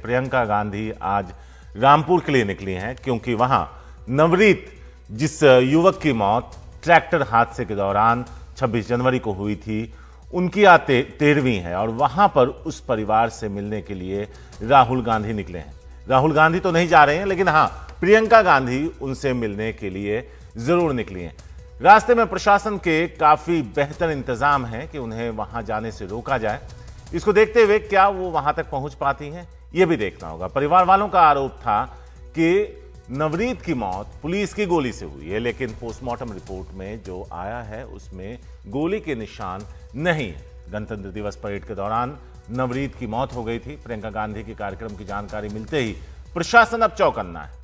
प्रियंका गांधी आज रामपुर के लिए निकली हैं क्योंकि वहां नवरीत, जिस युवक की मौत ट्रैक्टर हादसे के दौरान 26 जनवरी को हुई थी, उनकी आज 13वीं है और वहां पर उस परिवार से मिलने के लिए राहुल गांधी निकले हैं। राहुल गांधी तो नहीं जा रहे हैं, लेकिन हां, प्रियंका गांधी उनसे मिलने के लिए जरूर निकली हैं। रास्ते में प्रशासन के काफी बेहतर इंतजाम है कि उन्हें वहां जाने से रोका जाए। इसको देखते हुए क्या वो वहां तक पहुंच पाती हैं, यह भी देखना होगा। परिवार वालों का आरोप था कि नवरीत की मौत पुलिस की गोली से हुई है, लेकिन पोस्टमार्टम रिपोर्ट में जो आया है उसमें गोली के निशान नहीं है। गणतंत्र दिवस परेड के दौरान नवरीत की मौत हो गई थी। प्रियंका गांधी के कार्यक्रम की जानकारी मिलते ही प्रशासन अब चौकन्ना है।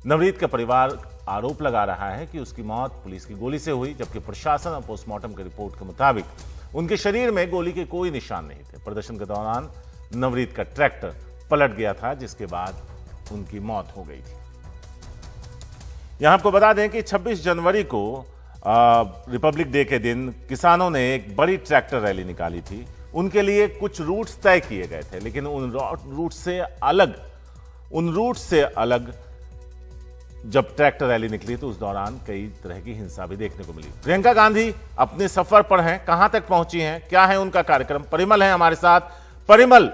नवरीत का परिवार आरोप लगा रहा है कि उसकी मौत पुलिस की गोली से हुई, जबकि प्रशासन और पोस्टमार्टम की रिपोर्ट के मुताबिक उनके शरीर में गोली के कोई निशान नहीं थे। प्रदर्शन के दौरान नवरीत का ट्रैक्टर पलट गया था, जिसके बाद उनकी मौत हो गई थी। यहां आपको बता दें कि 26 जनवरी को रिपब्लिक डे के दिन किसानों ने एक बड़ी ट्रैक्टर रैली निकाली थी। उनके लिए कुछ रूट्स तय किए गए थे, लेकिन उन रूट से अलग जब ट्रैक्टर रैली निकली तो उस दौरान कई तरह की हिंसा भी देखने को मिली। प्रियंका गांधी अपने सफर पर हैं, कहां तक पहुंची हैं, क्या है उनका कार्यक्रम? परिमल है हमारे साथ। परिमल,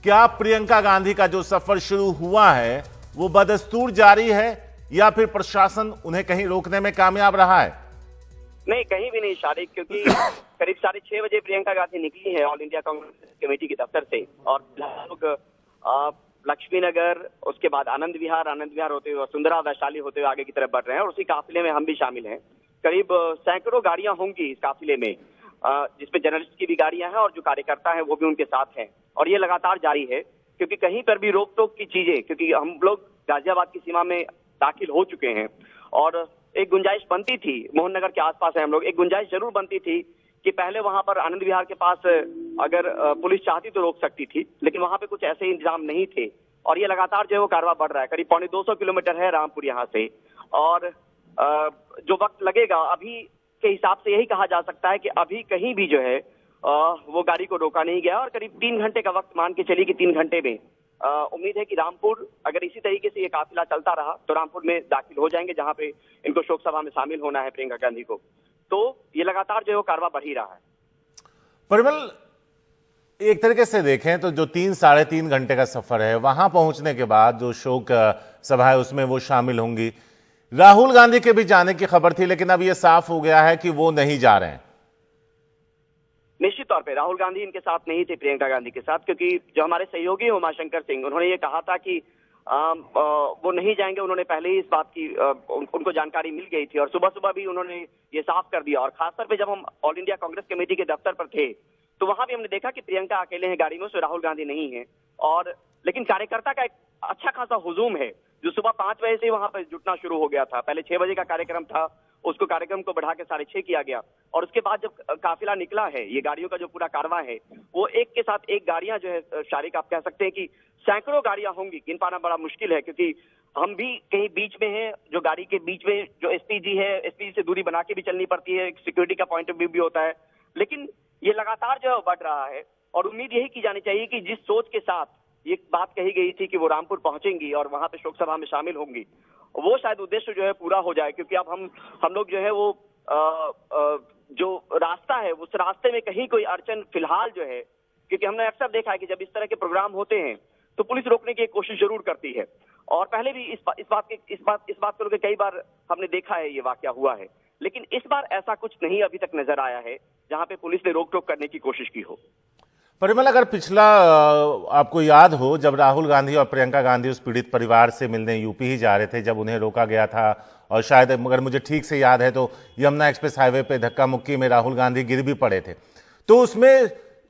क्या प्रियंका गांधी का जो सफर शुरू हुआ है वो बदस्तूर जारी है या फिर प्रशासन उन्हें कहीं रोकने में कामयाब रहा है? नहीं, कहीं भी नहीं शारिक, क्योंकि करीब 6:30 बजे प्रियंका गांधी निकली है ऑल इंडिया कांग्रेस कमेटी के दफ्तर से और लोग लक्ष्मी नगर, उसके बाद आनंद विहार होते हुए वसुंधरा, वैशाली होते हुए आगे की तरफ बढ़ रहे हैं और उसी काफिले में हम भी शामिल हैं। करीब सैकड़ों गाड़ियां होंगी इस काफिले में, जिसमें जर्नलिस्ट की भी गाड़ियां हैं और जो कार्यकर्ता हैं वो भी उनके साथ हैं और ये लगातार जारी है, क्योंकि कहीं पर भी रोक टोक की चीजें, क्योंकि हम लोग गाजियाबाद की सीमा में दाखिल हो चुके हैं और एक गुंजाइश बनती थी, मोहन नगर के आसपास है हम लोग, एक गुंजाइश जरूर बनती थी कि पहले वहां पर आनंद विहार के पास अगर पुलिस चाहती तो रोक सकती थी, लेकिन वहां पे कुछ ऐसे इंतजाम नहीं थे और ये लगातार जो है वो कारवां बढ़ रहा है। करीब 250 किलोमीटर है रामपुर यहाँ से और जो वक्त लगेगा अभी के हिसाब से यही कहा जा सकता है कि अभी कहीं भी जो है वो गाड़ी को रोका नहीं गया और करीब 3 घंटे का वक्त मान के चलिए कि 3 घंटे में उम्मीद है कि रामपुर, अगर इसी तरीके से ये काफिला चलता रहा तो रामपुर में दाखिल हो जाएंगे, जहां पे इनको शोक सभा में शामिल होना है प्रियंका गांधी को। तो ये लगातार जो है कारवां बढ़ ही रहा है। परिमल, एक तरीके से देखें तो जो 3-3.5 घंटे का सफर है, वहां पहुंचने के बाद जो शोक सभा है उसमें वो शामिल होंगी। राहुल गांधी के भी जाने की खबर थी, लेकिन अब यह साफ हो गया है कि वो नहीं जा रहे हैं। निश्चित तौर पे राहुल गांधी इनके साथ नहीं थे प्रियंका गांधी के साथ, क्योंकि जो हमारे सहयोगी हैं उमाशंकर सिंह, उन्होंने ये कहा था कि वो नहीं जाएंगे। उन्होंने पहले ही इस बात की उनको जानकारी मिल गई थी और सुबह सुबह भी उन्होंने ये साफ कर दिया। और खासतौर पे जब हम ऑल इंडिया कांग्रेस कमेटी के दफ्तर पर थे तो वहां भी हमने देखा कि प्रियंका अकेले हैं गाड़ी में, उसमें राहुल गांधी नहीं है और लेकिन कार्यकर्ता का एक अच्छा खासा हुजूम है जो सुबह 5 बजे से वहां पर जुटना शुरू हो गया था। पहले 6 बजे का कार्यक्रम था, उसको कार्यक्रम को बढ़ा के 6:30 किया गया और उसके बाद जब काफिला निकला है, ये गाड़ियों का जो पूरा कारवां है वो एक के साथ एक गाड़ियां जो है शारिक, आप कह सकते हैं कि सैकड़ों गाड़ियां होंगी, गिन पाना बड़ा मुश्किल है क्योंकि हम भी कहीं बीच में हैं। जो गाड़ी के बीच में जो एसपीजी है, एसपीजी से दूरी बना के भी चलनी पड़ती है, सिक्योरिटी का पॉइंट ऑफ व्यू भी होता है, लेकिन ये लगातार जो है बढ़ रहा है और उम्मीद यही की जानी चाहिए कि जिस सोच के साथ ये बात कही गई थी कि वो रामपुर पहुंचेंगी और वहां पे शोक सभा में शामिल होंगी, वो शायद उद्देश्य जो है पूरा हो जाए। क्योंकि अब हम लोग जो है वो जो रास्ता है उस रास्ते में कहीं कोई अड़चन फिलहाल जो है, क्योंकि हमने अक्सर देखा है कि जब इस तरह के प्रोग्राम होते हैं तो पुलिस रोकने की कोशिश जरूर करती है और पहले भी इस बात को लेकर कई बार हमने देखा है, ये वाकया हुआ है, लेकिन इस बार ऐसा कुछ नहीं अभी तक नजर आया है जहां पे पुलिस ने रोक टोक करने की कोशिश की हो। परिमल, अगर पिछला आपको याद हो, जब राहुल गांधी और प्रियंका गांधी उस पीड़ित परिवार से मिलने यूपी ही जा रहे थे, जब उन्हें रोका गया था और शायद अगर मुझे ठीक से याद है तो यमुना एक्सप्रेस हाईवे पे धक्का मुक्की में राहुल गांधी गिर भी पड़े थे, तो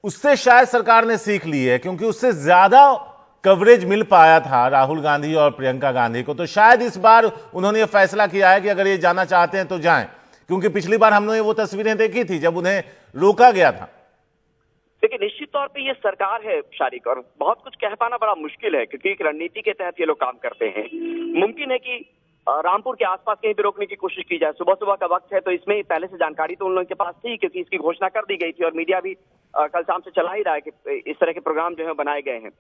उससे शायद सरकार ने सीख ली है, क्योंकि उससे ज्यादा कवरेज मिल पाया था राहुल गांधी और प्रियंका गांधी को। तो शायद इस बार उन्होंने ये फैसला किया है कि अगर ये जाना चाहते हैं तो जाएं, क्योंकि पिछली बार हमने वो तस्वीरें देखी थी जब उन्हें रोका गया था। देखिए, निश्चित तौर पे ये सरकार है शारिक और बहुत कुछ कह पाना बड़ा मुश्किल है क्योंकि एक रणनीति के तहत ये लोग काम करते हैं। मुमकिन है कि रामपुर के आसपास कहीं भी रोकने की कोशिश की जाए। सुबह सुबह का वक्त है तो इसमें पहले से जानकारी तो उन लोगों के पास थी, क्योंकि इसकी घोषणा कर दी गई थी और मीडिया भी कल शाम से चला ही रहा है कि इस तरह के प्रोग्राम जो है बनाए गए हैं।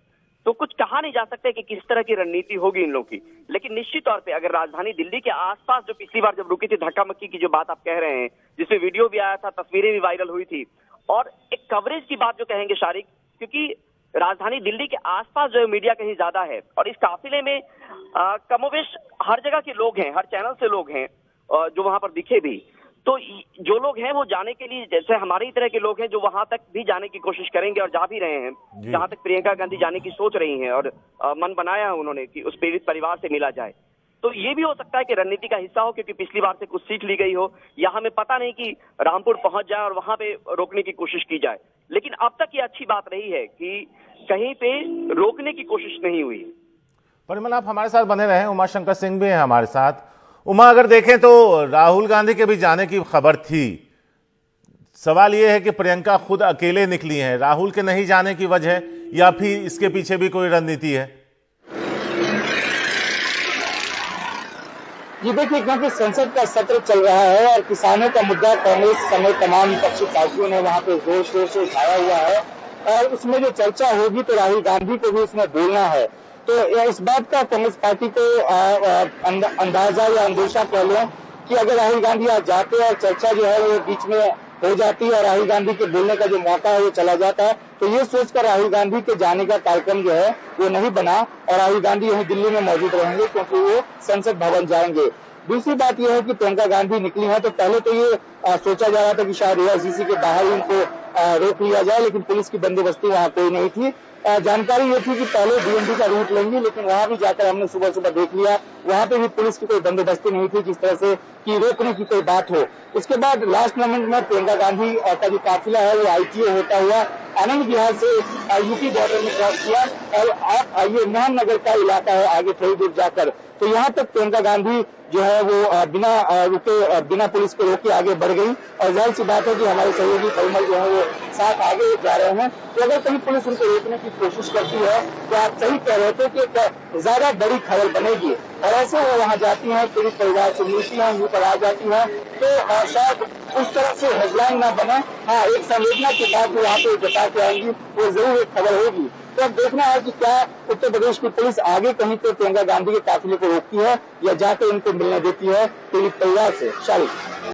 तो कुछ कहा नहीं जा सकता कि किस तरह की रणनीति होगी इन लोगों की। लेकिन निश्चित तौर पे अगर राजधानी दिल्ली के आसपास जो पिछली बार जब रुकी थी धक्का मक्की की जो बात आप कह रहे हैं, जिसमें वीडियो भी आया था, तस्वीरें भी वायरल हुई थी, और एक कवरेज की बात जो कहेंगे शारिक, क्योंकि राजधानी दिल्ली के आसपास जो है मीडिया कहीं ज्यादा है और इस काफिले में कमोवेश हर जगह के लोग हैं, हर चैनल से लोग हैं जो वहां पर दिखे भी। तो जो लोग हैं वो जाने के लिए, जैसे हमारे ही तरह के लोग हैं जो वहां तक भी जाने की कोशिश करेंगे और जा भी रहे हैं, जहां तक प्रियंका गांधी जाने की सोच रही हैं और मन बनाया है उन्होंने कि उस पीड़ित परिवार से मिला जाए। तो ये भी हो सकता है कि रणनीति का हिस्सा हो, क्योंकि पिछली बार से कुछ सीख ली गई हो, या हमें पता नहीं कि रामपुर पहुंच जाए और वहां पे रोकने की कोशिश की जाए। लेकिन अब तक ये अच्छी बात रही है कि कहीं पे रोकने की कोशिश नहीं हुई। परिमल, आप हमारे साथ बने रहे। उमा शंकर सिंह भी हैं हमारे साथ। उमा, अगर देखें तो राहुल गांधी के भी जाने की खबर थी। सवाल यह है कि प्रियंका खुद अकेले निकली हैं, राहुल के नहीं जाने की वजह या फिर इसके पीछे भी कोई रणनीति है? ये देखिए, क्योंकि संसद का सत्र चल रहा है और किसानों का मुद्दा कांग्रेस समेत तमाम विपक्षी पार्टियों ने वहां पे जोर शोर से उठाया हुआ है और उसमें जो चर्चा होगी तो राहुल गांधी को भी उसमें बोलना है। तो इस बात का कांग्रेस पार्टी को अंदाजा या अंदेशा कह लें कि अगर राहुल गांधी आज जाते हैं और चर्चा जो है वो बीच में हो जाती है और राहुल गांधी के बोलने का जो मौका है वो चला जाता है, तो ये सोचकर राहुल गांधी के जाने का कार्यक्रम जो है वो नहीं बना और राहुल गांधी यहीं दिल्ली में मौजूद रहेंगे क्योंकि वो संसद भवन जाएंगे। दूसरी बात यह है कि प्रियंका गांधी निकली है तो पहले तो ये सोचा जा रहा था कि शायद एआईसीसी के बाहर ही उनको रोक लिया जाए, लेकिन पुलिस की बंदोबस्ती वहां कोई नहीं थी। जानकारी ये थी कि पहले डीएमडी का रूट लेंगे, लेकिन वहां भी जाकर हमने सुबह सुबह देख लिया, वहां पे भी पुलिस की कोई बंदोबस्ती नहीं थी जिस तरह से कि रोकने की कोई बात हो। उसके बाद लास्ट मोमेंट में प्रियंका गांधी का जो काफिला है वो आईटीओ होता हुआ आनंद विहार से यूपी बॉर्डर में क्रॉस किया और आप ये मोहन नगर का इलाका है आगे थोड़ी दूर जाकर, तो यहाँ तक प्रियंका गांधी जो है वो बिना रुके, बिना पुलिस को रोके आगे बढ़ गई और जाहिर सी बात है कि हमारे सहयोगी परिमल जो है वो साथ आगे जा रहे हैं। तो अगर कहीं पुलिस उनको रोकने की कोशिश करती है तो आप सही कह रहे थे कि ज्यादा बड़ी खबर बनेगी और ऐसे वो वहाँ जाती हैं, पीड़ित परिवार से मिलती हैं, मुंह पर आ जाती हैं, तो शायद उस तरह से हेडलाइन ना बने। हाँ, एक संवेदना की बात वहाँ पे जता के आएंगी, वो जरूर एक खबर होगी। तो अब देखना है कि क्या उत्तर प्रदेश की पुलिस आगे कहीं पे प्रियंका गांधी के काफिले को रोकती है या जाकर इनको मिलने देती है पीड़ित परिवार से। शालिक।